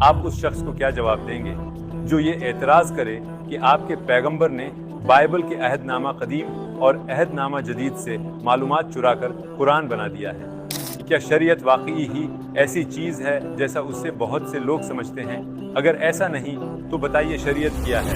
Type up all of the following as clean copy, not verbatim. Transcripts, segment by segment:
आप उस शख्स को क्या जवाब देंगे जो ये एतराज़ करे कि आपके पैगंबर ने बाइबल के अहदनामा कदीम और अहदनामा जदीद से मालूमात चुराकर कुरान बना दिया है? क्या शरीयत वाकई ही ऐसी चीज़ है जैसा उससे बहुत से लोग समझते हैं? अगर ऐसा नहीं तो बताइए शरीयत क्या है?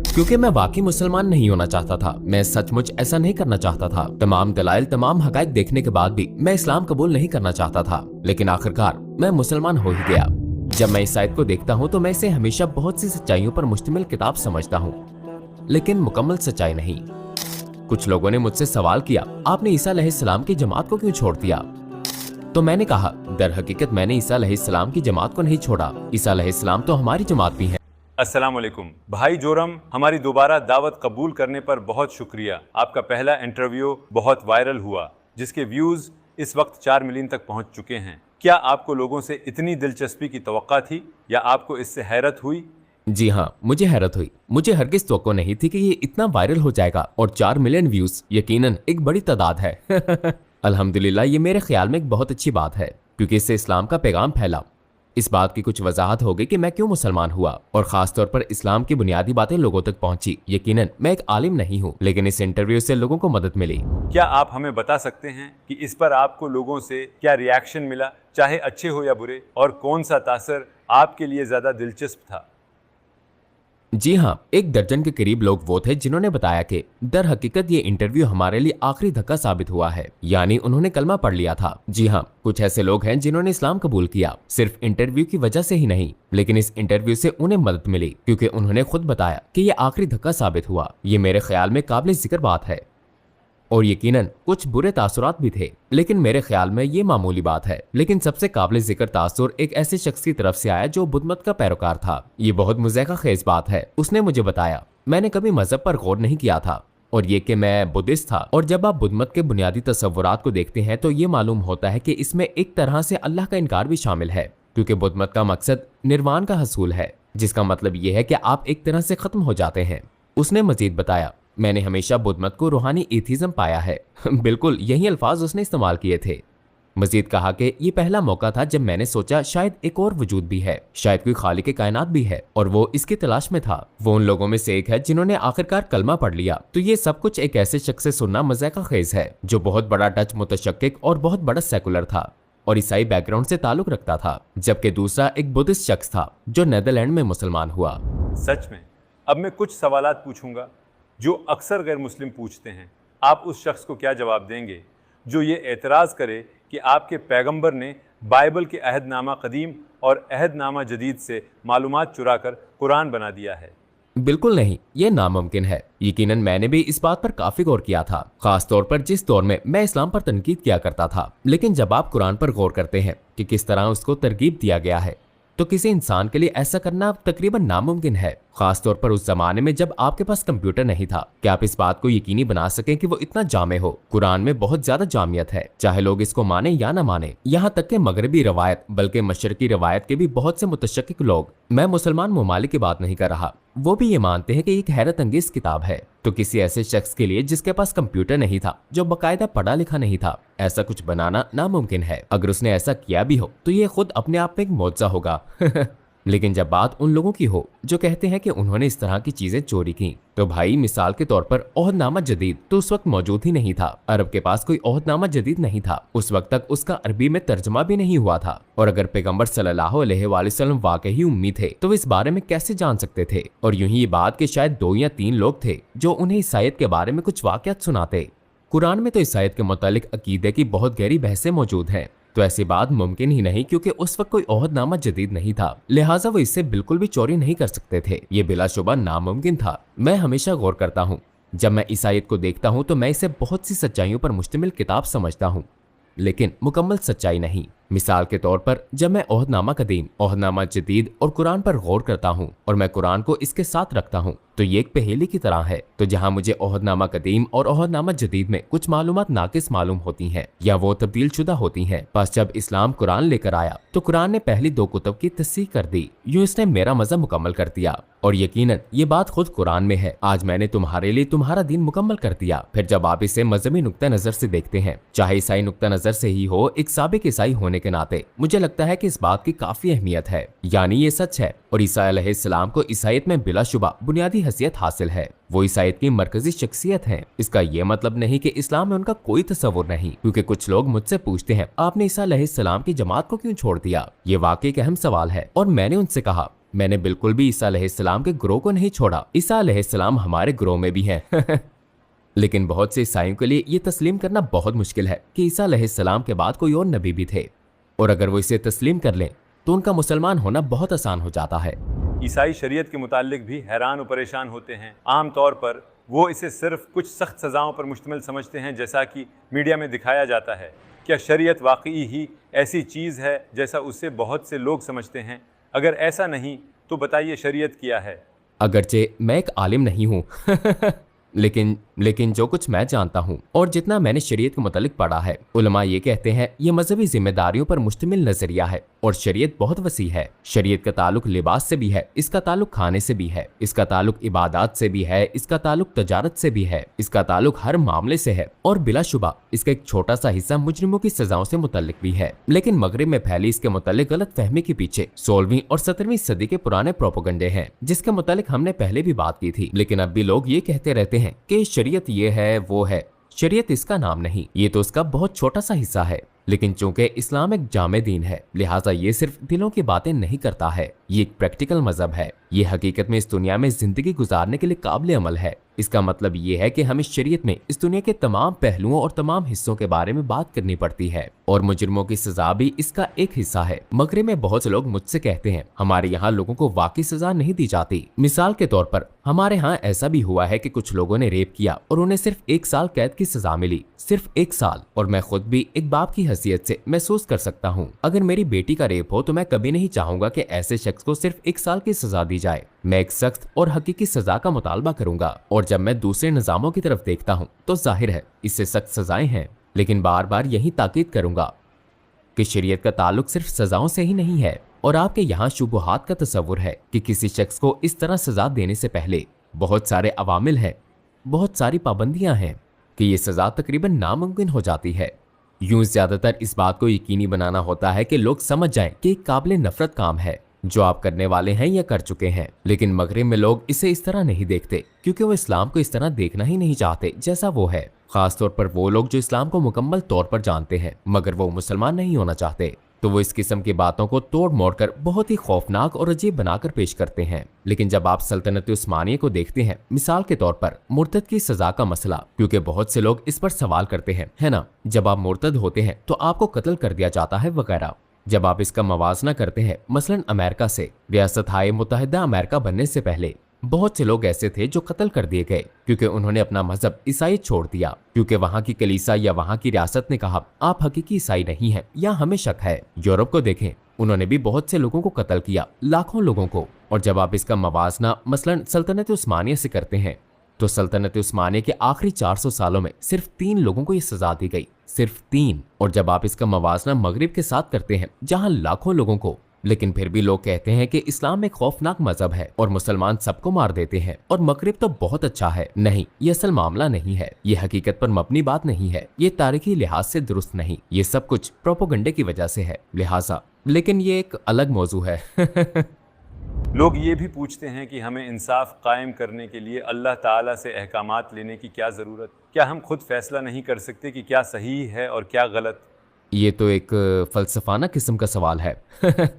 क्योंकि मैं वाकई मुसलमान नहीं होना चाहता था, मैं सचमुच ऐसा नहीं करना चाहता था। तमाम दलाइल, तमाम हकाइक देखने के बाद भी मैं इस्लाम कबूल नहीं करना चाहता था, लेकिन आखिरकार मैं मुसलमान हो ही गया। जब मैं इस आयत को देखता हूँ तो मैं इसे हमेशा बहुत सी सच्चाइयों पर मुश्तमिल किताब समझता हूँ, लेकिन मुकम्मल सच्चाई नहीं। कुछ लोगों ने मुझसे सवाल किया, आपने ईसा अलैहिस्सलाम की जमात को क्यों छोड़ दिया? तो मैंने कहा, दर हकीकत मैंने ईसा अलैहिस्सलाम की जमात को नहीं छोड़ा, ईसा अलैहिस्सलाम तो हमारी जमात भी है। अस्सलाम वालेकुम भाई जोरम, हमारी दोबारा दावत कबूल करने पर बहुत शुक्रिया। आपका पहला इंटरव्यू बहुत वायरल हुआ, जिसके व्यूज़ इस वक्त 4 मिलियन तक पहुंच चुके हैं। क्या आपको लोगों से इतनी दिलचस्पी की तवक्का थी या आपको इससे हैरत हुई? जी हाँ, मुझे हैरत हुई। मुझे हरगिज़ तवक्को नहीं थी कि ये इतना वायरल हो जाएगा, और 4 मिलियन व्यूज यकीनन एक बड़ी तादाद है। अल्हम्दुलिल्लाह, ये मेरे ख्याल में एक बहुत अच्छी बात है, क्योंकि इससे इस्लाम का पैगाम फैला। इस बात की कुछ वजाहत हो गई कि मैं क्यों मुसलमान हुआ, और खास तौर पर इस्लाम की बुनियादी बातें लोगों तक पहुंची। यकीनन मैं एक आलिम नहीं हूं, लेकिन इस इंटरव्यू से लोगों को मदद मिली। क्या आप हमें बता सकते हैं कि इस पर आपको लोगों से क्या रिएक्शन मिला, चाहे अच्छे हो या बुरे, और कौन सा तासर आपके लिए ज्यादा दिलचस्प था? जी हाँ, 1 दर्जन के करीब लोग वो थे जिन्होंने बताया कि दर हकीकत ये इंटरव्यू हमारे लिए आखिरी धक्का साबित हुआ है, यानी उन्होंने कलमा पढ़ लिया था। जी हाँ, कुछ ऐसे लोग हैं जिन्होंने इस्लाम कबूल किया, सिर्फ इंटरव्यू की वजह से ही नहीं, लेकिन इस इंटरव्यू से उन्हें मदद मिली, क्योंकि उन्होंने खुद बताया कि ये आखिरी धक्का साबित हुआ। ये मेरे ख्याल में काबिल जिक्र बात है, और यकीनन कुछ बुरे तासुरात भी थे, लेकिन मेरे ख्याल में ये मामूली बात है। लेकिन सबसे काबिल जिक्र तासुर एक ऐसे शख्स की तरफ से आया जो बुद्ध मत का पैरोकार था। ये बहुत मुज़ेक़ा खेज बात है। उसने मुझे बताया, मैंने कभी मजहब पर गौर नहीं किया था, और ये कि मैं बुद्धिस्ट था। और जब आप बुद्ध मत के बुनियादी तस्वुरात को देखते हैं तो ये मालूम होता है कि इसमें एक तरह से अल्लाह का इनकार भी शामिल है, क्योंकि बुद्ध मत का मकसद निर्वाण का हसूल है, जिसका मतलब ये है कि आप एक तरह से खत्म हो जाते हैं। उसने मजीद बताया, मैंने हमेशा बुद्ध मत को रूहानी एथिज्म पाया है। बिल्कुल यही अल्फाज उसने इस्तेमाल किए थे। मजीद कहा कि ये पहला मौका था जब मैंने सोचा शायद एक और वजूद भी है, शायद कोई खालिक कायनात भी है, और वो इसकी तलाश में था। वो उन लोगों में से एक है जिन्होंने आखिरकार कलमा पढ़ लिया। तो ये सब कुछ एक ऐसे शख्स से सुनना मज़ाक़ा खेज है जो बहुत बड़ा डच मुतशक्किक और बहुत बड़ा सेकुलर था और ईसाई बैकग्राउंड से ताल्लुक रखता था, जबकि दूसरा एक बुद्धिस्ट शख्स था जो नेदरलैंड में मुसलमान हुआ। सच में? अब मैं कुछ सवालात पूछूंगा जो अक्सर गैर मुस्लिम पूछते हैं। आप उस शख्स को क्या जवाब देंगे जो ये एतराज़ करे कि आपके पैगंबर ने बाइबल के अहदनामा कदीम और अहदनामा जदीद से मालूमात चुराकर कुरान बना दिया है? बिल्कुल नहीं, ये नामुमकिन है। यकीनन मैंने भी इस बात पर काफी गौर किया था, खास तौर पर जिस दौर में मैं इस्लाम पर तनकीद किया करता था। लेकिन जब आप कुरान पर गौर करते हैं कि किस तरह उसको तरगीब दिया गया है, तो किसी इंसान के लिए ऐसा करना तकरीबन नामुमकिन है, खास तौर पर उस जमाने में जब आपके पास कंप्यूटर नहीं था कि आप इस बात को यकीनी बना सकें कि वो इतना जामे हो। कुरान में बहुत ज्यादा जामियत है, चाहे लोग इसको माने या ना माने। यहाँ तक कि मगरबी रवायत बल्कि मशरकी रवायत के भी बहुत से मुतशक्किक लोग, मैं मुसलमान ममालिक की बात नहीं कर रहा, वो भी ये मानते हैं कि एक हैरत अंगेज किताब है। तो किसी ऐसे शख्स के लिए जिसके पास कंप्यूटर नहीं था, जो बाकायदा पढ़ा लिखा नहीं था, ऐसा कुछ बनाना नामुमकिन है। अगर उसने ऐसा किया भी हो तो ये खुद अपने आप में एक मौजज़ा होगा। लेकिन जब बात उन लोगों की हो जो कहते हैं कि उन्होंने इस तरह की चीजें चोरी की, तो भाई मिसाल के तौर पर ओहदनामा जदीद तो उस वक्त मौजूद ही नहीं था। अरब के पास कोई ओहदनामा जदीद नहीं था, उस वक्त तक उसका अरबी में तर्जमा भी नहीं हुआ था। और अगर पैगंबर सल्लल्लाहु अलैहि वसल्लम वाकई उम्मी थे तो इस बारे में कैसे जान सकते थे? और यूं ही ये बात कि शायद 2 या 3 लोग थे जो उन्हें इस आयत के बारे में कुछ वाकयात सुनाते। कुरान में तो इस आयत के मुतालिक अकीदे की बहुत गहरी बहसें मौजूद हैं, तो ऐसी बात मुमकिन ही नहीं, क्योंकि उस वक्त कोई ओहदनामा जदीद नहीं था, लिहाजा वो इससे बिल्कुल भी चोरी नहीं कर सकते थे। ये बिलाशुबा नामुमकिन था। मैं हमेशा गौर करता हूँ, जब मैं इस आयत को देखता हूँ तो मैं इसे बहुत सी सच्चाइयों पर मुश्तमिल किताब समझता हूँ, लेकिन मुकम्मल सच्चाई नहीं। मिसाल के तौर पर जब मैं ओहदनामा कदीम, ओहदनामा जदीद और कुरान पर गौर करता हूँ और मैं कुरान को इसके साथ रखता हूँ, तो ये एक पहेली की तरह है। तो जहाँ मुझे ओहदनामा कदीम और ओहदनामा जदीद में कुछ मालूमात नाकिस मालूम होती हैं या वो तब्दील शुदा होती हैं, बस जब इस्लाम कुरान लेकर आया तो कुरान ने पहली 2 कुतुब की तस्सीह कर दी। यूं इसने मेरा मज़हब मुकम्मल कर दिया, और यकीनन ये बात खुद कुरान में है, आज मैंने तुम्हारे लिए तुम्हारा दीन मुकम्मल कर दिया। फिर जब आप इसे मजहबी नुक्ता नजर से देखते हैं, चाहे ईसाई नुक्ता नजर से ही हो, एक साबिक ईसाई होने होने के नाते मुझे लगता है कि इस बात की काफी अहमियत है, यानी ये सच है और ईसा अलैहिस्सलाम को ईसाईयत में बिलाशुबा बुनियादी हैसियत हासिल है। वो ईसाईयत की मरकजी शख्सियत है। इसका ये मतलब नहीं कि इस्लाम में उनका कोई तस्वुर नहीं, क्योंकि कुछ लोग मुझसे पूछते हैं आपने ईसा अलैहिस्सलाम की जमात को क्यों छोड़ दिया। ये वाकई एक अहम सवाल है और मैंने उनसे कहा मैंने बिल्कुल भी ईसा अलैहिस्सलाम के ग्रोह को नहीं छोड़ा। ईसा अलैहिस्सलाम हमारे ग्रोह में भी है। लेकिन बहुत से ईसाइयों के लिए ये तस्लीम करना बहुत मुश्किल है कि ईसा अलैहिस्सलाम के बाद कोई और नबी भी थे, और अगर वो इसे तस्लीम कर लें तो उनका मुसलमान होना बहुत आसान हो जाता है। ईसाई शरीयत के मुतालिक भी हैरान और परेशान होते हैं। आम तौर पर वो इसे सिर्फ कुछ सख्त सज़ाओं पर मुश्तमिल समझते हैं, जैसा कि मीडिया में दिखाया जाता है। क्या शरीयत वाकई ही ऐसी चीज़ है जैसा उससे बहुत से लोग समझते हैं? अगर ऐसा नहीं तो बताइए शरीयत क्या है? अगरचे मैं एक आलिम नहीं हूँ लेकिन जो कुछ मैं जानता हूँ और जितना मैंने शरीयत के मुतालिक पढ़ा है, उलमा ये कहते हैं ये मजहबी जिम्मेदारियों पर मुश्तमिल नजरिया है और शरीयत बहुत वसी है। शरीयत का ताल्लुक लिबास से भी है, इसका ताल्लुक खाने से भी है, इसका ताल्लुक इबादत से भी है, इसका ताल्लुक तजारत से भी है, इसका ताल्लुक हर मामले से है और बिलाशुबा इसका एक छोटा सा हिस्सा मुजरिमों की सजाओं से मुतल्लिक भी है। लेकिन मगरिब में फैली इसके मुतालिक गलत फहमी के पीछे 16वीं और 17वीं सदी के पुराने प्रोपोगंडे हैं, जिसके मुतालिक हमने पहले भी बात की थी। लेकिन अब भी लोग ये कहते रहते हैं कि शरीयत ये है वो है। शरीयत इसका नाम नहीं, ये तो उसका बहुत छोटा सा हिस्सा है। लेकिन चूंकि इस्लाम एक जामे दीन है, लिहाजा ये सिर्फ दिलों की बातें नहीं करता है, ये एक प्रैक्टिकल मजहब है। ये हकीकत में इस दुनिया में जिंदगी गुजारने के लिए काबिल अमल है। इसका मतलब ये है कि हमें शरीयत में इस दुनिया के तमाम पहलुओं और तमाम हिस्सों के बारे में बात करनी पड़ती है और मुजरिमों की सजा भी इसका एक हिस्सा है। मगरिब में बहुत से लोग मुझसे कहते हैं हमारे यहाँ लोगों को वाकई सजा नहीं दी जाती। मिसाल के तौर पर हमारे यहाँ ऐसा भी हुआ है कि कुछ लोगों ने रेप किया और उन्हें सिर्फ 1 साल कैद की सजा मिली, सिर्फ 1 साल। और मैं खुद भी एक बाप की हैसियत से महसूस कर सकता हूँ, अगर मेरी बेटी का रेप हो तो मैं कभी नहीं चाहूंगा कि ऐसे शख्स को सिर्फ 1 साल की सजा दी जाए। मैं एक सख्त और हकीकी सजा का मुतालबा करूंगा। और जब मैं दूसरे निजामों की तरफ देखता हूँ तो जाहिर है इससे सख्त सजाएं हैं, लेकिन बार बार यही ताकीद करूंगा कि शरीयत का ताल्लुक सिर्फ सजाओं से ही नहीं है। और आपके यहाँ शुबहात का तस्वुर है कि किसी शख्स को इस तरह सजा देने से पहले बहुत सारे अवामिल हैं, बहुत सारी पाबंदियां हैं कि ये सजा तकरीबन नामुमकिन हो जाती है। यूं ज्यादातर इस बात को यकीनी बनाना होता है कि लोग समझ जाएं कि एक काबिल नफरत काम है जो आप करने वाले हैं या कर चुके हैं। लेकिन मगरिब में लोग इसे इस तरह नहीं देखते, क्योंकि वो इस्लाम को इस तरह देखना ही नहीं चाहते जैसा वो है। खासतौर पर वो लोग जो इस्लाम को मुकम्मल तौर पर जानते हैं मगर वो मुसलमान नहीं होना चाहते, तो वो इस किस्म की बातों को तोड़ मोड़ कर बहुत ही खौफनाक और अजीब बनाकर पेश करते हैं। लेकिन जब आप सल्तनत उस्मानिया को देखते हैं, मिसाल के तौर पर मुर्तद की सजा का मसला, क्योंकि बहुत से लोग इस पर सवाल करते हैं, है ना, जब आप मुर्तद होते हैं तो आपको कत्ल कर दिया जाता है वगैरह। जब आप इसका मवाजना करते हैं मसलन अमेरिका से, रियासत हाय मुत्तहिदा अमेरिका बनने से पहले बहुत से लोग ऐसे थे जो कत्ल कर दिए गए क्योंकि उन्होंने अपना मजहब ईसाई छोड़ दिया, क्योंकि वहां की कलीसा या वहां की रियासत ने कहा आप हकीकी ईसाई नहीं हैं या हमें शक है। यूरोप को देखें, उन्होंने भी बहुत से लोगों को कत्ल किया, लाखों लोगों को। और जब आप इसका मवाजना मसलन सल्तनत उस्मानिया से करते हैं तो सल्तनत उस्मानिया के आखिरी 400 सालों में सिर्फ 3 लोगों को ये सजा दी गई, सिर्फ 3। और जब आप इसका मवाजना मगरिब के साथ करते हैं जहां लाखों लोगों को, लेकिन फिर भी लोग कहते हैं कि इस्लाम एक खौफनाक मजहब है और मुसलमान सबको मार देते हैं और मगरिब तो बहुत अच्छा है। नहीं, ये असल मामला नहीं है, ये हकीकत पर मबनी बात नहीं है, ये तारीखी लिहाज से दुरुस्त नहीं, ये सब कुछ प्रोपोगंडे की वजह से है, लिहाजा। लेकिन ये एक अलग मौजू है। लोग ये भी पूछते हैं कि हमें इंसाफ कायम करने के लिए अल्लाह ताला से अहकामात लेने की क्या ज़रूरत? क्या हम खुद फैसला नहीं कर सकते कि क्या सही है और क्या गलत? ये तो एक फलसफाना किस्म का सवाल है।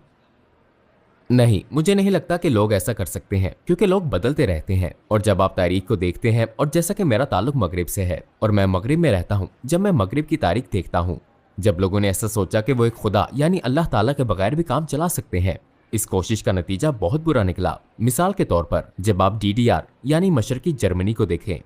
नहीं, मुझे नहीं लगता कि लोग ऐसा कर सकते हैं, क्योंकि लोग बदलते रहते हैं। और जब आप तारीख को देखते हैं, और जैसा कि मेरा ताल्लुक मगरिब से है और मैं मगरिब में रहता हूँ, जब मैं मगरिब की तारीख देखता हूँ, जब लोगों ने ऐसा सोचा कि वो एक खुदा यानी अल्लाह ताला के बगैर भी काम चला सकते हैं, इस कोशिश का नतीजा बहुत बुरा निकला। मिसाल के तौर पर जब आप DDR यानी मशरकी जर्मनी को देखें,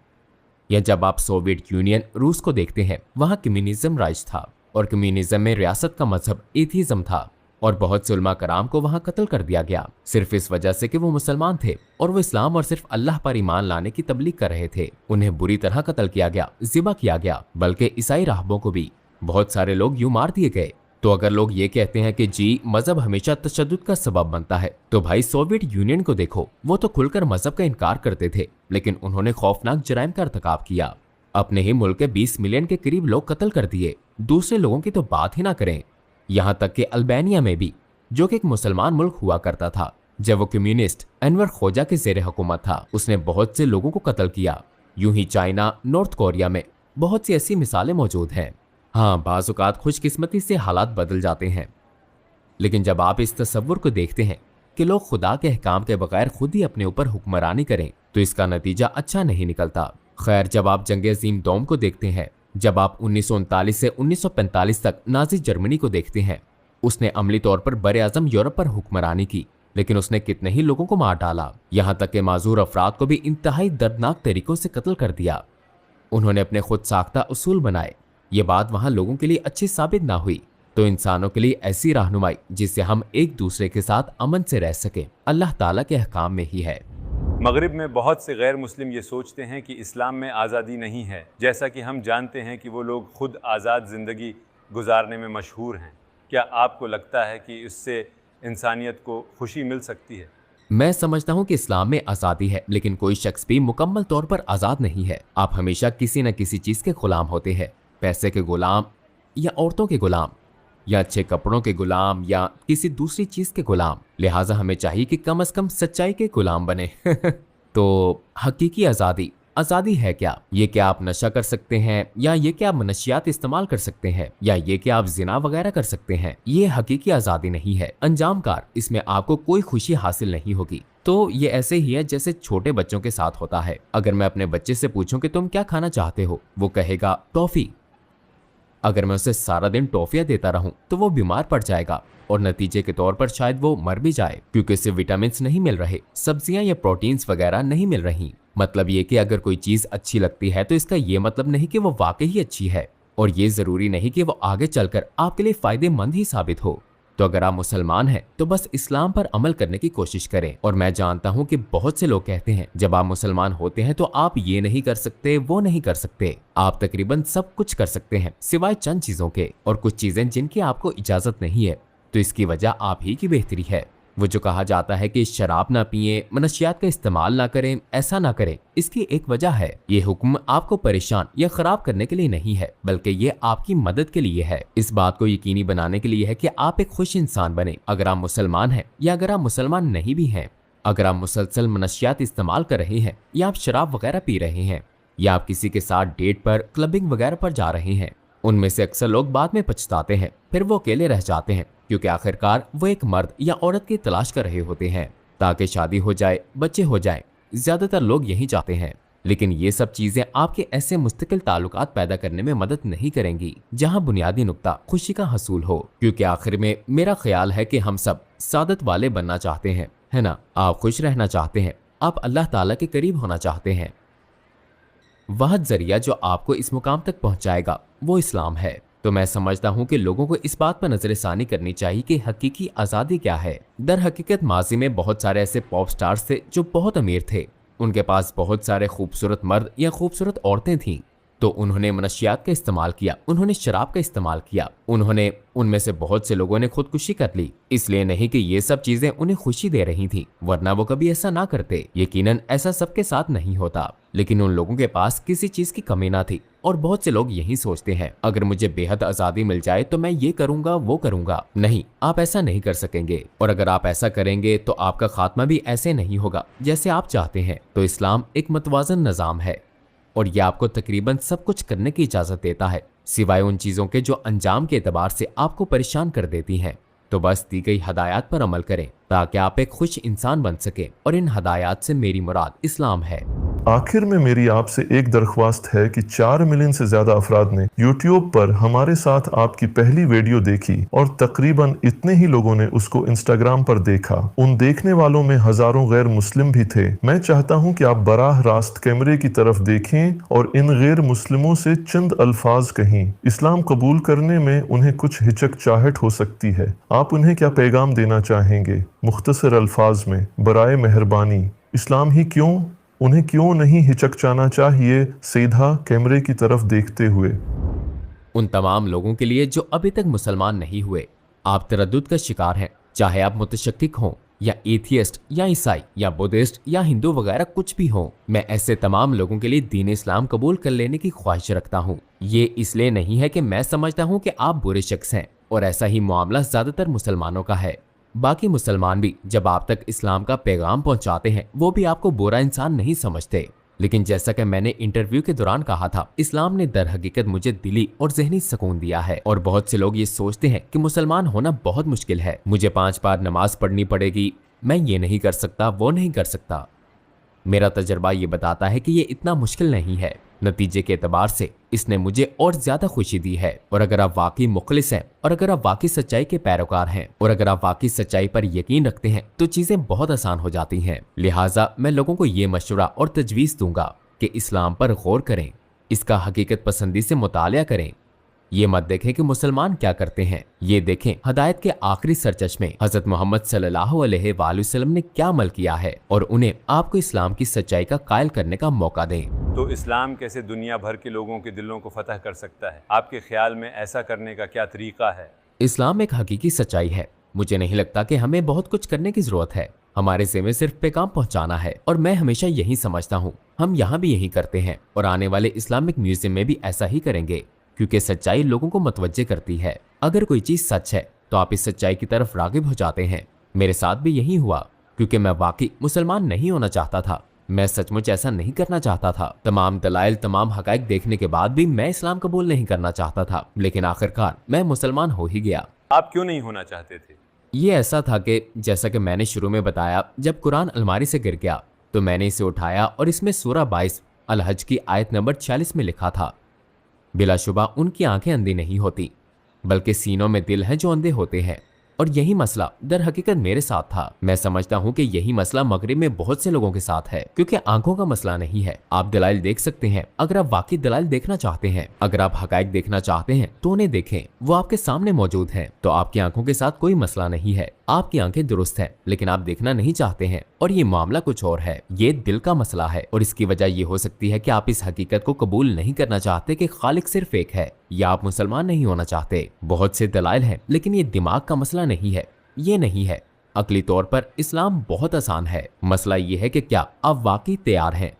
या जब आप सोवियत यूनियन रूस को देखते हैं, वहाँ कम्युनिज्म राज था और कम्युनिज्म में रियासत का मजहब एथीज्म था और बहुत से उलमा कराम को वहां कत्ल कर दिया गया सिर्फ इस वजह से कि वो मुसलमान थे और वो इस्लाम और सिर्फ अल्लाह पर ईमान लाने की तबलीग कर रहे थे। उन्हें बुरी तरह कत्ल किया गया, ज़िबा किया गया, बल्कि ईसाई राहबों को भी बहुत सारे लोग यूं मार दिए गए। तो अगर लोग ये कहते हैं कि जी मजहब हमेशा तशद्दुद का सबब बनता है, तो भाई सोवियत यूनियन को देखो, वो तो खुलकर मजहब का इनकार करते थे, लेकिन उन्होंने खौफनाक जराइम का इर्तिकाब किया। अपने ही मुल्क के 20 मिलियन के करीब लोग कत्ल कर दिए, दूसरे लोगों की तो बात ही ना करें। यहाँ तक कि अल्बानिया में भी, जो कि एक मुसलमान मुल्क हुआ करता था, जब वो कम्युनिस्ट अनवर खोजा के जेर हुकूमत था, उसने बहुत से लोगों को कत्ल किया। यूं ही चाइना, नॉर्थ कोरिया में बहुत सी ऐसी मिसालें मौजूद हैं। हाँ, बाज़ औक़ात खुशकिस्मती से हालात बदल जाते हैं, लेकिन जब आप इस तस्वुर को देखते हैं कि लोग खुदा के अहकाम के बगैर खुद ही अपने ऊपर हुक्मरानी करें, तो इसका नतीजा अच्छा नहीं निकलता। खैर, जब आप जंग अजीम दोम को देखते हैं, जब आप 1939 से 1945 तक नाजी जर्मनी को देखते हैं, उसने अमली तौर पर बरे आज़म यूरोप पर हुक्मरानी की, लेकिन उसने कितने ही लोगों को मार डाला। यहाँ तक कि माजूर अफराद को भी इंतहाई दर्दनाक तरीकों से कत्ल कर दिया। उन्होंने अपने खुद साख्ता उसूल बनाए। ये बात वहाँ लोगों के लिए अच्छी साबित ना हुई, तो इंसानों के लिए ऐसी रहनुमाई जिससे हम एक दूसरे के साथ अमन से रह सके, अल्लाह ताला के अहकाम में ही है। मगरिब में बहुत से गैर मुस्लिम ये सोचते हैं कि इस्लाम में आज़ादी नहीं है, जैसा कि हम जानते हैं कि वो लोग खुद आज़ाद ज़िंदगी गुजारने में मशहूर हैं। क्या आपको लगता है कि इससे इंसानियत को खुशी मिल सकती है? मैं समझता हूँ कि इस्लाम में आज़ादी है, लेकिन कोई शख्स भी मुकम्मल तौर पर आज़ाद नहीं है। आप हमेशा किसी न किसी चीज़ के गुलाम होते हैं, पैसे के गुलाम, या औरतों के गुलाम, या अच्छे कपड़ों के गुलाम, या किसी दूसरी चीज़ के गुलाम। लिहाजा हमें चाहिए कि कम से कम सच्चाई के गुलाम बने। तो हकीकी आज़ादी, आज़ादी है क्या? ये क्या आप नशा कर सकते हैं, या ये क्या आप मनशियात इस्तेमाल कर सकते हैं, या ये क्या आप जिना वगैरह कर सकते हैं? ये हकीकी आज़ादी नहीं है, अंजामकार। इसमें आपको कोई खुशी हासिल नहीं होगी। तो ये ऐसे ही है जैसे छोटे बच्चों के साथ होता है। अगर मैं अपने बच्चे से पूछूं कि तुम क्या खाना चाहते हो, वो कहेगा टॉफी। अगर मैं उसे सारा दिन टॉफियां देता रहूं तो वो बीमार पड़ जाएगा, और नतीजे के तौर पर शायद वो मर भी जाए, क्योंकि उसे विटामिन नहीं मिल रहे, सब्जियां या प्रोटीन्स वगैरह नहीं मिल रही। मतलब ये कि अगर कोई चीज अच्छी लगती है तो इसका ये मतलब नहीं कि वो वाकई ही अच्छी है, और ये जरूरी नहीं कि वो आगे चलकर आपके लिए फायदेमंद ही साबित हो। तो अगर आप मुसलमान हैं तो बस इस्लाम पर अमल करने की कोशिश करें। और मैं जानता हूं कि बहुत से लोग कहते हैं जब आप मुसलमान होते हैं तो आप ये नहीं कर सकते, वो नहीं कर सकते। आप तकरीबन सब कुछ कर सकते हैं सिवाय चंद चीजों के, और कुछ चीजें जिनकी आपको इजाजत नहीं है। तो इसकी वजह आप ही की बेहतरी है। वो जो कहा जाता है कि शराब ना पिए, मनशियात का इस्तेमाल ना करें, ऐसा ना करें, इसकी एक वजह है। ये हुक्म आपको परेशान या खराब करने के लिए नहीं है, बल्कि ये आपकी मदद के लिए है। इस बात को यकीनी बनाने के लिए है कि आप एक खुश इंसान बने। अगर आप मुसलमान हैं या अगर आप मुसलमान नहीं भी हैं, अगर आप मुसलसल मनशियात इस्तेमाल कर रहे हैं, या आप शराब वगैरह पी रहे हैं, या आप किसी के साथ डेट पर, क्लबिंग वगैरह पर जा रहे हैं, उनमें से अक्सर लोग बाद में पछताते हैं, फिर वो अकेले रह जाते हैं, क्योंकि आखिरकार वो एक मर्द या औरत की तलाश कर रहे होते हैं ताकि शादी हो जाए, बच्चे हो जाए। ज्यादातर लोग यही चाहते हैं। लेकिन ये सब चीजें आपके ऐसे मुस्तकिल ताल्लुकात पैदा करने में मदद नहीं करेंगी जहां बुनियादी नुक्ता खुशी का हसूल हो। क्योंकि आखिर में मेरा ख्याल है कि हम सब सादत वाले बनना चाहते हैं, है ना? आप खुश रहना चाहते हैं, आप अल्लाह ताला के करीब होना चाहते हैं। वह जरिया जो आपको इस मुकाम तक पहुंचाएगा वो इस्लाम है। तो मैं समझता हूं कि लोगों को इस बात पर नजरसानी करनी चाहिए कि हकीकी आज़ादी क्या है। दर हकीकत माजी में बहुत सारे ऐसे पॉप स्टार्स थे जो बहुत अमीर थे, उनके पास बहुत सारे खूबसूरत मर्द या खूबसूरत औरतें थीं, तो उन्होंने मनशियात का इस्तेमाल किया, उन्होंने शराब का इस्तेमाल किया, उन्होंने उनमें से बहुत से लोगों ने खुदकुशी कर ली। इसलिए नहीं कि ये सब चीजें उन्हें खुशी दे रही थी, वरना वो कभी ऐसा ना करते। यकीनन ऐसा सबके साथ नहीं होता, लेकिन उन लोगों के पास किसी चीज की कमी ना थी। और बहुत से लोग यही सोचते हैं अगर मुझे बेहद आज़ादी मिल जाए तो मैं ये करूंगा, वो करूंगा। नहीं, आप ऐसा नहीं कर सकेंगे, और अगर आप ऐसा करेंगे तो आपका खात्मा भी ऐसे नहीं होगा जैसे आप चाहते हैं। तो इस्लाम एक मतवाजन निज़ाम है, और यह आपको तकरीबन सब कुछ करने की इजाजत देता है, सिवाय उन चीजों के जो अंजाम के एतबार से आपको परेशान कर देती हैं। तो बस दी गई हदायत पर अमल करें ताकि आप एक खुश इंसान बन सके, और इन हदायत से मेरी मुराद इस्लाम है। आखिर में मेरी आपसे एक दरख्वास्त है कि 4 मिलियन से ज्यादा अफराद ने YouTube पर हमारे साथ आपकी पहली वीडियो देखी, और तकरीबन इतने ही लोगों ने उसको Instagram पर देखा। उन देखने वालों में हजारों गैर मुस्लिम भी थे। मैं चाहता हूं कि आप बराह रास्त कैमरे की तरफ देखें और इन गैर मुस्लिमों से चंद अल्फाज कहें। इस्लाम कबूल करने में उन्हें कुछ हिचकचाहट हो सकती है। आप उन्हें क्या पैगाम देना चाहेंगे? मुख्तसर अल्फाज में बराए मेहरबानी, इस्लाम ही क्यों, उन्हें क्यों नहीं हिचकचाना चाहिए सीधा कैमरे की तरफ देखते हुए? उन तमाम लोगों के लिए जो अभी तक मुसलमान नहीं हुए, आप तरद्दुद का शिकार हैं, चाहे आप मुतशक्किक हों या एथियस्ट या ईसाई या बुद्धिस्ट या हिंदू वगैरह कुछ भी हो, मैं ऐसे तमाम लोगों के लिए दीन इस्लाम कबूल कर लेने की ख्वाहिश रखता हूँ। ये इसलिए नहीं है कि मैं समझता हूँ कि आप बुरे शख्स हैं, और ऐसा ही मामला ज्यादातर मुसलमानों का है। बाकी मुसलमान भी जब आप तक इस्लाम का पैगाम पहुंचाते हैं, वो भी आपको बुरा इंसान नहीं समझते। लेकिन जैसा कि मैंने इंटरव्यू के दौरान कहा था, इस्लाम ने दर हकीकत मुझे दिली और ज़हनी सुकून दिया है। और बहुत से लोग ये सोचते हैं कि मुसलमान होना बहुत मुश्किल है, मुझे 5 बार नमाज पढ़नी पड़ेगी, मैं ये नहीं कर सकता, वो नहीं कर सकता। मेरा तजर्बा ये बताता है कि ये इतना मुश्किल नहीं है। नतीजे के एतबार से इसने मुझे और ज्यादा खुशी दी है। और अगर आप वाकई मुखलिस हैं, और अगर आप वाकई सच्चाई के पैरोकार हैं, और अगर आप वाकई सच्चाई पर यकीन रखते हैं, तो चीजें बहुत आसान हो जाती हैं। लिहाजा मैं लोगों को ये मशवरा और तजवीज़ दूंगा कि इस्लाम पर गौर करें, इसका हकीकत पसंदी से मुतालिया करें। ये मत देखें कि मुसलमान क्या करते हैं, ये देखें हदायत के आखिरी सरचश्मे हजरत मोहम्मद सल्लल्लाहु अलैहि वसल्लम ने क्या अमल किया है, और उन्हें आपको इस्लाम की सच्चाई का कायल करने का मौका दें। तो इस्लाम कैसे दुनिया भर के लोगों के दिलों को फतह कर सकता है? आपके ख्याल में ऐसा करने का क्या तरीका है? इस्लाम एक हकीकी सच्चाई है। मुझे नहीं लगता कि हमें बहुत कुछ करने की जरूरत है। हमारे ज़िम्मे सिर्फ पैगाम पहुंचाना है, और मैं हमेशा यही समझता हूँ। हम यहाँ भी यही करते हैं, और आने वाले इस्लामिक म्यूजियम में भी ऐसा ही करेंगे, क्योंकि सच्चाई लोगों को मतवज्जे करती है। अगर कोई चीज सच है तो आप इस सच्चाई की तरफ रागिब हो जाते हैं। मेरे साथ भी यही हुआ, क्योंकि मैं वाकई मुसलमान नहीं होना चाहता था। मैं सचमुच ऐसा नहीं करना चाहता था। तमाम दलाइल, तमाम हकाइक देखने के बाद भी मैं इस्लाम कबूल नहीं करना चाहता था, लेकिन आखिरकार मैं मुसलमान हो ही गया। आप क्यों नहीं होना चाहते थे? ये ऐसा था कि जैसा कि मैंने शुरू में बताया, जब कुरान अलमारी से गिर गया तो मैंने इसे उठाया, और इसमें सूरा 22 अल हज की आयत नंबर 46 में लिखा था, बिलाशुबा उनकी आंखें अंधी नहीं होती, बल्कि सीनों में दिल हैं जो अंधे होते हैं। और यही मसला दर हकीकत मेरे साथ था। मैं समझता हूँ कि यही मसला मगरिब में बहुत से लोगों के साथ है, क्योंकि आंखों का मसला नहीं है। आप दलाइल देख सकते हैं, अगर आप वाकई दलाइल देखना चाहते हैं, अगर आप हकायक देखना चाहते हैं तो उन्हें देखें, वो आपके सामने मौजूद हैं। तो आपकी आंखों के साथ कोई मसला नहीं है, आपकी आंखें दुरुस्त हैं, लेकिन आप देखना नहीं चाहते हैं, और ये मामला कुछ और है। ये दिल का मसला है, और इसकी वजह ये हो सकती है कि आप इस हकीकत को कबूल नहीं करना चाहते कि खालिक सिर्फ एक है, या आप मुसलमान नहीं होना चाहते। बहुत से दलाइल हैं, लेकिन ये दिमाग का मसला नहीं है, ये नहीं है। अकली तौर पर इस्लाम बहुत आसान है। मसला ये है कि क्या आप वाकई तैयार हैं,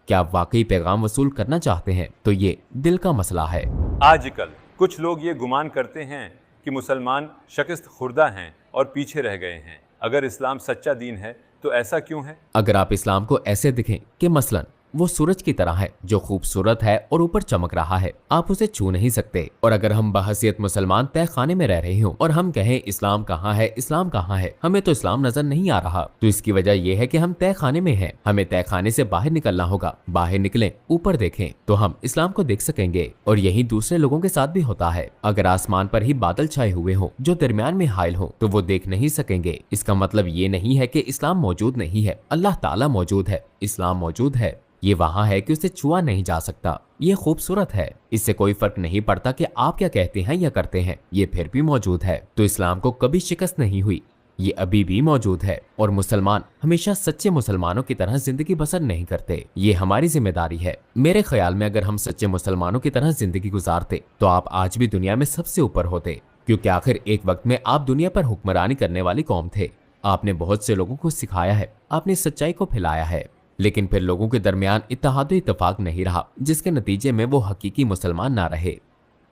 क्या आप वाकई पैगाम वसूल करना चाहते हैं। तो ये दिल का मसला है। आजकल कुछ लोग ये गुमान करते हैं कि मुसलमान शिकस्त खुर्दा हैं और पीछे रह गए हैं। अगर इस्लाम सच्चा दीन है तो ऐसा क्यों है? अगर आप इस्लाम को ऐसे दिखें कि मसलन वो सूरज की तरह है जो खूबसूरत है और ऊपर चमक रहा है, आप उसे छू नहीं सकते। और अगर हम बहसियत मुसलमान तय खाने में रह रहे हों और हम कहें इस्लाम कहाँ है, इस्लाम कहाँ है, हमें तो इस्लाम नजर नहीं आ रहा, तो इसकी वजह यह है कि हम तय खाने में हैं। हमें तय खाने से बाहर निकलना होगा। बाहर निकलें, ऊपर देखें, तो हम इस्लाम को देख सकेंगे। और यही दूसरे लोगों के साथ भी होता है। अगर आसमान पर ही बादल छाए हुए हों जो दरमियान में हाइल हो, तो वो देख नहीं सकेंगे। इसका मतलब ये नहीं है कि इस्लाम मौजूद नहीं है। अल्लाह ताला मौजूद है, इस्लाम मौजूद है। ये वहां है कि उसे छुआ नहीं जा सकता। ये खूबसूरत है। इससे कोई फर्क नहीं पड़ता कि आप क्या कहते हैं या करते हैं, ये फिर भी मौजूद है। तो इस्लाम को कभी शिकस्त नहीं हुई, ये अभी भी मौजूद है। और मुसलमान हमेशा सच्चे मुसलमानों की तरह जिंदगी बसर नहीं करते। ये हमारी जिम्मेदारी है। मेरे ख्याल में अगर हम सच्चे मुसलमानों की तरह जिंदगी गुजारते तो आप आज भी दुनिया में सबसे ऊपर होते, क्योंकि आखिर एक वक्त में आप दुनिया पर हुक्मरानी करने वाली कौम थे। आपने बहुत से लोगों को सिखाया है, आपने सच्चाई को फैलाया है, लेकिन फिर लोगों के दरमियान इत्तेहाद इत्तफाक नहीं रहा, जिसके नतीजे में वो हकीकी मुसलमान ना रहे।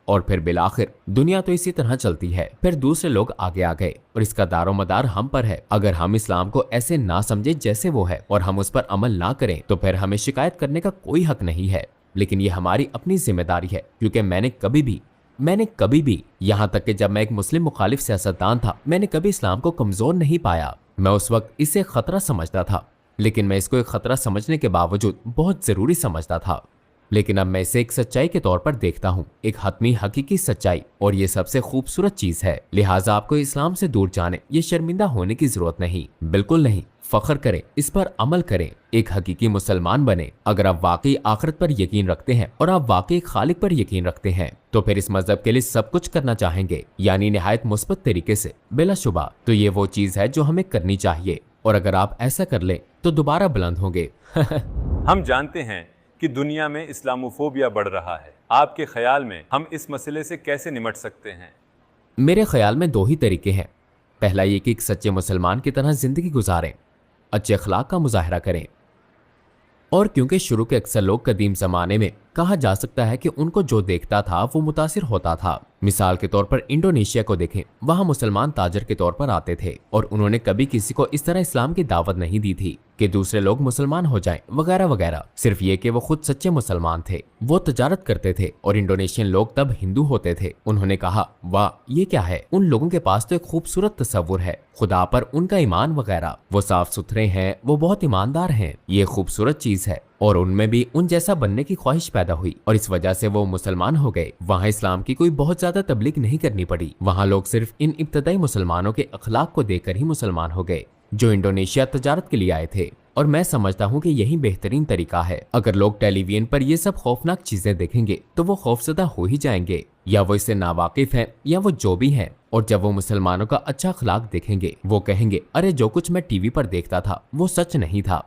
और फिर बिलाखिर दुनिया तो इसी तरह चलती है। फिर दूसरे लोग आगे आ गए, और इसका दारोमदार हम पर है। अगर हम इस्लाम को ऐसे ना समझे जैसे वो है, और हम उस पर अमल ना करें, तो फिर हमें शिकायत करने का कोई हक नहीं है। लेकिन ये हमारी अपनी जिम्मेदारी है, क्योंकि मैंने कभी भी यहाँ तक कि जब मैं एक मुस्लिम मुखालिफ सियासतदान था, मैंने कभी इस्लाम को कमजोर नहीं पाया। मैं उस वक्त इसे खतरा समझता था, लेकिन मैं इसको एक खतरा समझने के बावजूद बहुत जरूरी समझता था। लेकिन अब मैं इसे एक सच्चाई के तौर पर देखता हूँ, एक हतमी हकीकी सच्चाई, और ये सबसे खूबसूरत चीज है। लिहाजा आपको इस्लाम से दूर जाने, ये शर्मिंदा होने की जरूरत नहीं, बिल्कुल नहीं। फख्र करें, इस पर अमल करें, एक हकीकी मुसलमान बने। अगर आप वाकई आखिरत पर यकीन रखते हैं और आप वाकई खालिक पर यकीन रखते हैं, तो फिर इस मजहब के लिए सब कुछ करना चाहेंगे, यानी निहायत मुस्बत तरीके से, बिलाशुबा। तो ये वो चीज है जो हमें करनी चाहिए, और अगर आप ऐसा कर लें तो दोबारा बुलंद होंगे। हम जानते हैं कि दुनिया में इस्लामोफोबिया बढ़ रहा है। आपके ख्याल में हम इस मसले से कैसे निपट सकते हैं? मेरे ख्याल में दो ही तरीके हैं। पहला ये कि एक सच्चे मुसलमान की तरह जिंदगी गुजारें, अच्छे अखलाक का मुजाहरा करें। और क्योंकि शुरू के अक्सर लोग कदीम जमाने में कहा जा सकता है कि उनको जो देखता था वो मुतासिर होता था। मिसाल के तौर पर इंडोनेशिया को देखें, वहां मुसलमान ताजर के तौर पर आते थे और उन्होंने कभी किसी को इस तरह इस्लाम की दावत नहीं दी थी कि दूसरे लोग मुसलमान हो जाएं वगैरह वगैरह। सिर्फ ये कि वो खुद सच्चे मुसलमान थे, वो तजारत करते थे और इंडोनेशियन लोग तब हिंदू होते थे। उन्होंने कहा, वाह ये क्या है, उन लोगों के पास तो एक खूबसूरत तस्वुर है खुदा पर, उनका ईमान वगैरह, वो साफ सुथरे हैं, वो बहुत ईमानदार हैं, ये खूबसूरत चीज है। और उनमें भी उन जैसा बनने की ख्वाहिश पैदा हुई और इस वजह से वो मुसलमान हो गए। वहाँ इस्लाम की कोई बहुत ज्यादा तबलीग नहीं करनी पड़ी, वहाँ लोग सिर्फ इन इब्तदाई मुसलमानों के अखलाक को देखकर ही मुसलमान हो गए जो इंडोनेशिया तजारत के लिए आए थे। और मैं समझता हूँ कि यही बेहतरीन तरीका है। अगर लोग टेलीविजन पर ये सब खौफनाक चीजें देखेंगे तो वो खौफजदा हो ही जाएंगे, या वो इससे नावाकिफ हैं या वो जो भी हैं। और जब वो मुसलमानों का अच्छा अखलाक देखेंगे वो कहेंगे, अरे जो कुछ मैं टीवी पर देखता था वो सच नहीं था,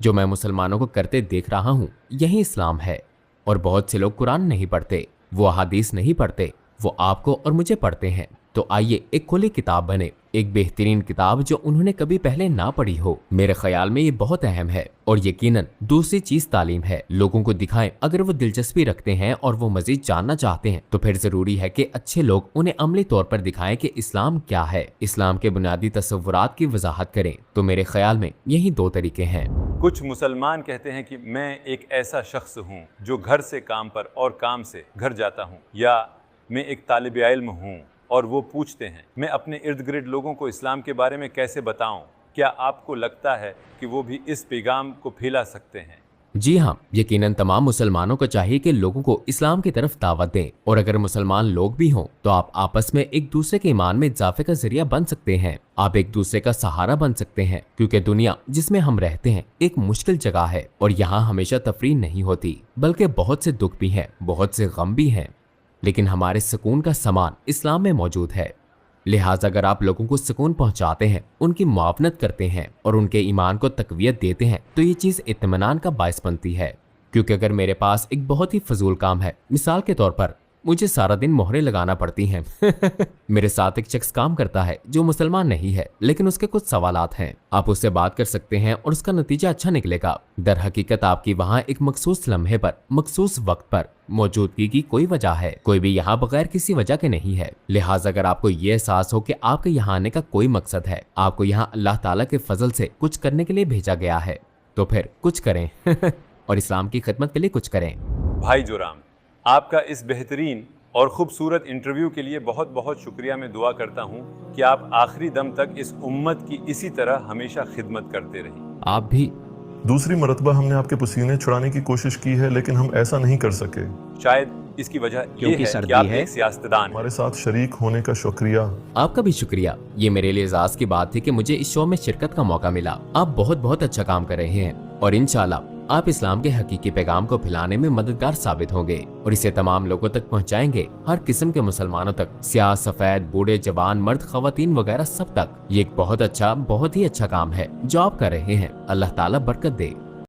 जो मैं मुसलमानों को करते देख रहा हूँ यही इस्लाम है। और बहुत से लोग कुरान नहीं पढ़ते, वो अहादीस नहीं पढ़ते, वो आपको और मुझे पढ़ते हैं। तो आइए एक खुली किताब बने, एक बेहतरीन किताब जो उन्होंने कभी पहले ना पढ़ी हो। मेरे ख्याल में ये बहुत अहम है। और यकीनन दूसरी चीज तालीम है। लोगों को दिखाएं, अगर वो दिलचस्पी रखते हैं और वो मजीद जानना चाहते हैं तो फिर जरूरी है कि अच्छे लोग उन्हें अमली तौर पर दिखाएं कि इस्लाम क्या है, इस्लाम के बुनियादी तसव्वुरात की वजाहत करें। तो मेरे ख्याल में यही दो तरीके हैं। कुछ मुसलमान कहते हैं कि मैं एक ऐसा शख्स हूँ जो घर से काम पर और काम से घर जाता हूँ, या मैं एक तालिब इल्म हूँ। और वो पूछते हैं, मैं अपने इर्द गिर्द लोगों को इस्लाम के बारे में कैसे बताऊं? क्या आपको लगता है कि वो भी इस पैगाम को फैला सकते हैं? जी हाँ, यकीनन तमाम मुसलमानों को चाहिए कि लोगों को इस्लाम की तरफ दावत दें। और अगर मुसलमान लोग भी हों तो आप आपस में एक दूसरे के ईमान में इजाफे का जरिया बन सकते हैं। आप एक दूसरे का सहारा बन सकते हैं, क्योंकि दुनिया जिसमें हम रहते हैं एक मुश्किल जगह है और यहाँ हमेशा तफरीह नहीं होती, बल्कि बहुत से दुख भी हैं, बहुत से गम भी हैं। लेकिन हमारे सुकून का सामान इस्लाम में मौजूद है। लिहाजा अगर आप लोगों को सुकून पहुंचाते हैं, उनकी मुआवनत करते हैं और उनके ईमान को तकवीयत देते हैं तो ये चीज़ इत्मीनान का बायस बनती है। क्योंकि अगर मेरे पास एक बहुत ही फजूल काम है, मिसाल के तौर पर मुझे सारा दिन मोहरें लगाना पड़ती हैं मेरे साथ एक शख्स काम करता है जो मुसलमान नहीं है, लेकिन उसके कुछ सवालात हैं। आप उससे बात कर सकते हैं और उसका नतीजा अच्छा निकलेगा। दर हकीकत आपकी वहाँ एक मखसूस लम्हे पर, मखसूस वक्त पर मौजूदगी की कोई वजह है, कोई भी यहाँ बगैर किसी वजह के नहीं है। लिहाजा अगर आपको ये एहसास हो कि आपके यहाँ आने का कोई मकसद है, आपको यहाँ अल्लाह ताला के फजल से कुछ करने के लिए भेजा गया है, तो फिर कुछ करें और इस्लाम की खिदमत के लिए कुछ करें। भाई जोराम, आपका इस बेहतरीन और ख़ूबसूरत इंटरव्यू के लिए बहुत बहुत शुक्रिया। मैं दुआ करता हूँ कि आप आखिरी दम तक इस उम्मत की इसी तरह हमेशा खिदमत करते रहें। आप भी। दूसरी मरतबा हमने आपके पसीने छुड़ाने की कोशिश की है, लेकिन हम ऐसा नहीं कर सके। शायद इसकी वजह ये क्योंकि है सर्दी कि आप है। एक सियासतदान हैं। हमारे साथ शरीक होने का शुक्रिया। आपका भी शुक्रिया। ये मेरे लिए एजाज की बात थी कि मुझे इस शो में शिरकत का मौका मिला। आप बहुत बहुत अच्छा काम कर रहे हैं और इंशाल्लाह आप इस्लाम के हकीकी पैगाम को फैलाने में मददगार साबित होंगे और इसे तमाम लोगों तक पहुंचाएंगे, हर किस्म के मुसलमानों तक, स्याह सफेद, बूढ़े जवान, मर्द खवातीन वगैरह सब तक। ये एक बहुत ही अच्छा काम है जो आप कर रहे हैं। अल्लाह ताला बरकत दे।